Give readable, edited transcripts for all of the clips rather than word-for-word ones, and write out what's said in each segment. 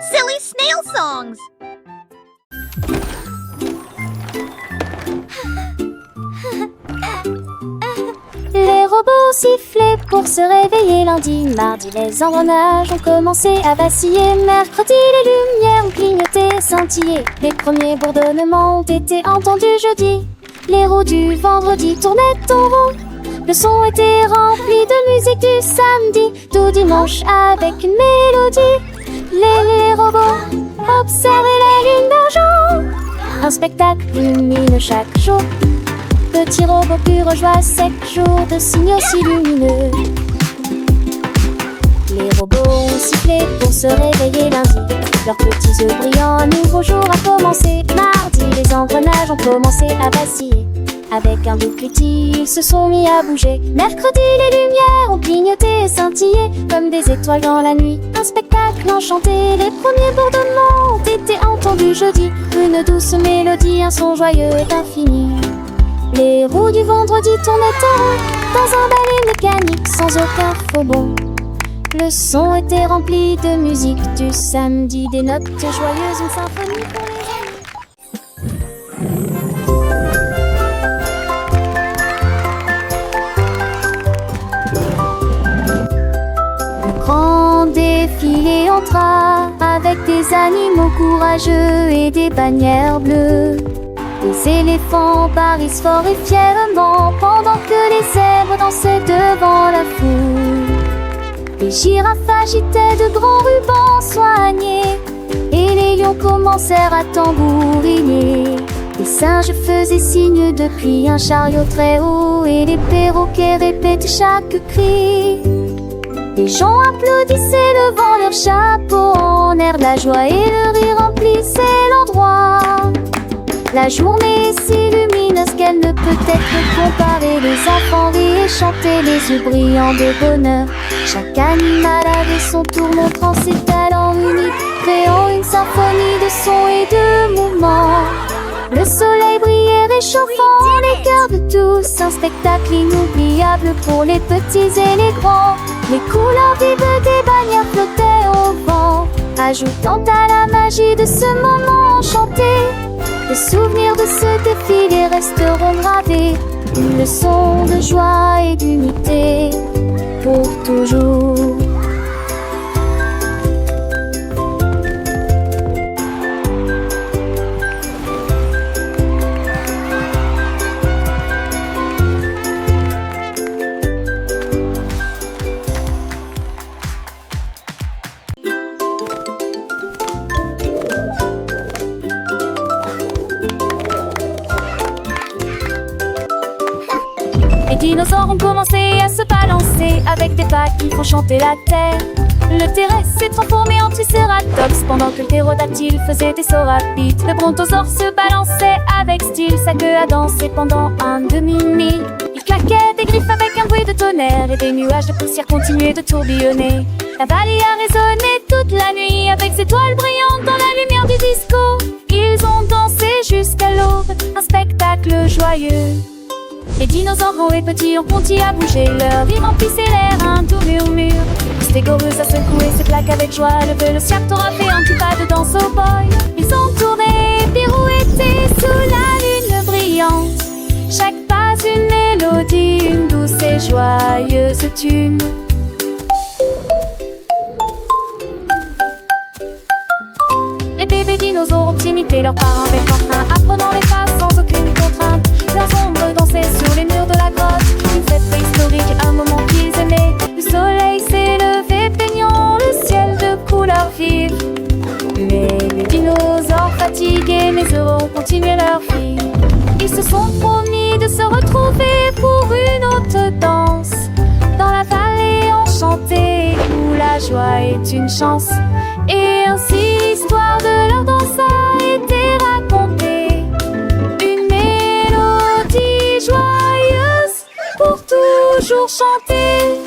Silly snail songs! Les robots sifflaient pour se réveiller lundi. Mardi, les engrenages ont commencé à vaciller. Mercredi, les lumières ont clignoté, scintillé. Les premiers bourdonnements ont été entendus jeudi. Les roues du vendredi tournaient en rond. Le son était rempli de musique du samedi. Tout dimanche avec une mélodie. Les robots observaient la lune d'argent. Un spectacle lumineux chaque jour. Petit robot pur joie, 7 jours de signaux si lumineux. Les robots ont sifflé pour se réveiller lundi. Leurs petits yeux brillants, un nouveau jour a commencé. Mardi, les engrenages ont commencé à vaciller. Avec un bout de cliquetis, ils se sont mis à bouger. Mercredi, les lumières ont clignoté et scintillé comme des étoiles dans la nuit. Un spectacle enchanté, les premiers bourdonnements ont été entendus jeudi. Une douce mélodie, un son joyeux et infini. Les roues du vendredi tournaient en rond dans un balai mécanique sans aucun faux bond. Le son était rempli de musique du samedi, des notes joyeuses, une symphonie pour les Le grand défilé entra avec des animaux courageux et des bannières bleues. Les éléphants parissent fort et fièrement pendant que les zèbres dansaient devant la foule. Les girafes agitaient de grands rubans soignés et les lions commencèrent à tambouriner. Les singes faisaient signe depuis un chariot très haut et les perroquets répétaient chaque cri. Les gens applaudissaient levant leurs chapeaux en air, la joie et le rire remplissaient l'endroit. La journée est si lumineuse qu'elle ne peut être comparée. Les enfants rient et chantaient, les yeux brillants de bonheur. Chaque animal avait son tour montrant ses talents uniques, créant une symphonie de sons et de mouvements. Le soleil brillait réchauffant les cœurs de tous. Un spectacle inoubliable pour les petits et les grands. Les couleurs vives des bannières flottaient au vent, ajoutant à la magie de ce moment enchanté. Les souvenirs de ce défilé resteront gravés, une leçon de joie et d'unité pour toujours. Les dinosaures ont commencé à se balancer avec des pattes qui font chanter la terre. Le T-Rex s'est transformé en Triceratops pendant que le ptérodactyle faisait des sauts rapides. Le brontosaure se balançait avec style, sa queue a dansé pendant un demi-mille. Il claquait des griffes avec un bruit de tonnerre et des nuages de poussière continuaient de tourbillonner. La vallée a résonné toute la nuit avec ses toiles brillantes dans la lumière du disco. Ils ont dansé jusqu'à l'aube, un spectacle joyeux. Les dinosaures gros et petits ont continué à bouger, leur vie remplissait l'air, un doux murmure. Le stégorus a secoué ses plaques avec joie, le vélociraptor a fait un petit pas de danse au boy. Ils ont tourné, pirouetté sous la lune brillante. Chaque pas une mélodie, une douce et joyeuse tune. Les bébés dinosaures ont imité leurs parents avec entrain, apprenant les pas sans aucune contrainte. Leurs ombres dansaient sur les murs de la grotte, une fête préhistorique, un moment qu'ils aimaient. Le soleil s'est levé, peignant le ciel de couleurs vives. Mais les dinosaures fatigués mais heureux ont continué leur vie. Ils se sont promis de se retrouver pour une autre danse dans la vallée enchantée où la joie est une chance. Et ainsi l'histoire de leur danse a été racontée. Une mélodie joyeuse pour toujours chanter.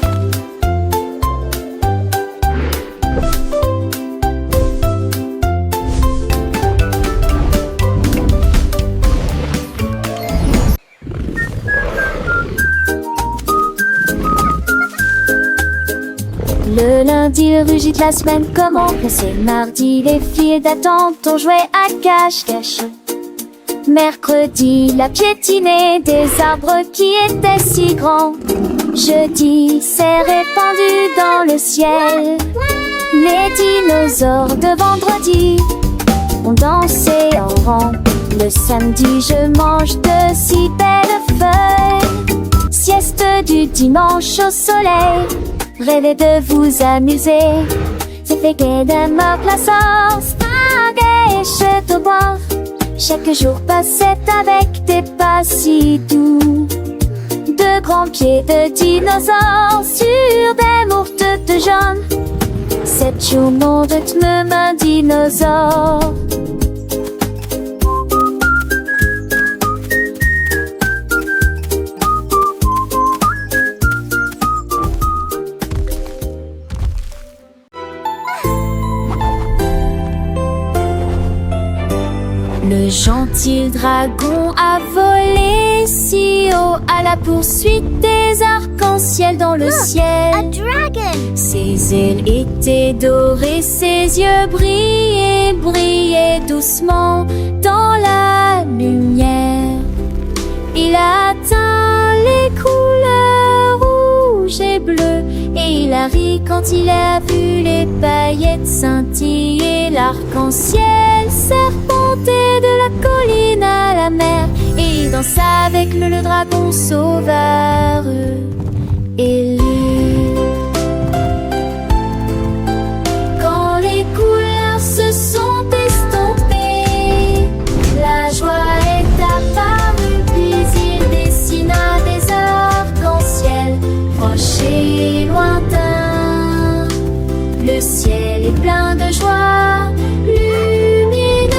Le Le lundi, il rugit de la semaine. Comment passer le mardi? Les filles d'attente ont joué à cache-cache. Mercredi, la piétinée des arbres qui étaient si grands. Jeudi, s'est répandu dans le ciel. Les dinosaures de vendredi ont dansé en rang. Le samedi, je mange de si belles feuilles. Sieste du dimanche au soleil. Rêvez de vous amuser. C'est fait de moque la sauce. Spaghetti au boire. Chaque jour passait avec des pas si doux. De grands pieds de dinosaures sur des mourtes de jaune. 7 jours, mon rythme, un dinosaure. Le gentil dragon a volé si haut à la poursuite des arcs-en-ciel dans le ciel. A dragon! Ses ailes étaient dorées, ses yeux brillaient doucement dans la lumière. Il a atteint les couleurs rouges et bleues et il a ri quand il a vu les paillettes scintiller. L'arc-en-ciel serpentait de la colline à la mer et il dansa avec le dragon sauveur élu. Quand les couleurs se sont estompées, la joie est apparue, puis il dessina des arcs-en-ciel proches et lointains. Le ciel est plein de joie, lumineux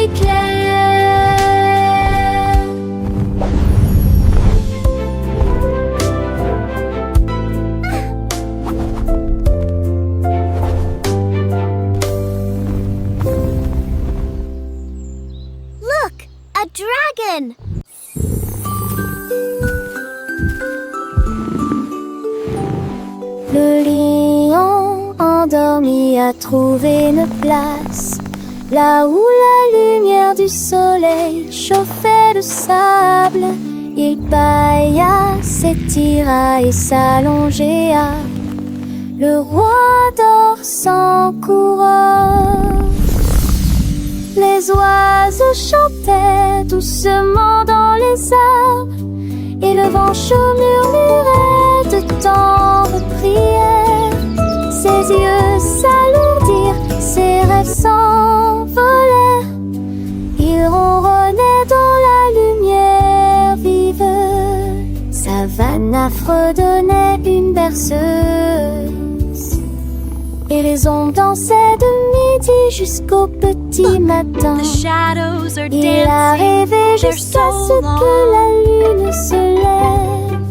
et clair. Look! A dragon! Le lion endormi a trouvé une place, là où la lumière du soleil chauffait le sable. Il bâilla, s'étira et s'allongea. Le roi dort sans couronne. Les oiseaux chantaient doucement dans les arbres et le vent chaud murmurait de tendres prières. Ses yeux s'alourdirent, ses rêves s'envolèrent. Il ronronnait dans la lumière vive. Savannah fredonnait une berceuse et les ondes dansaient de midi jusqu'au petit matin. The shadows are Il a dancing. rêvé They're jusqu'à so ce que la lune se lève.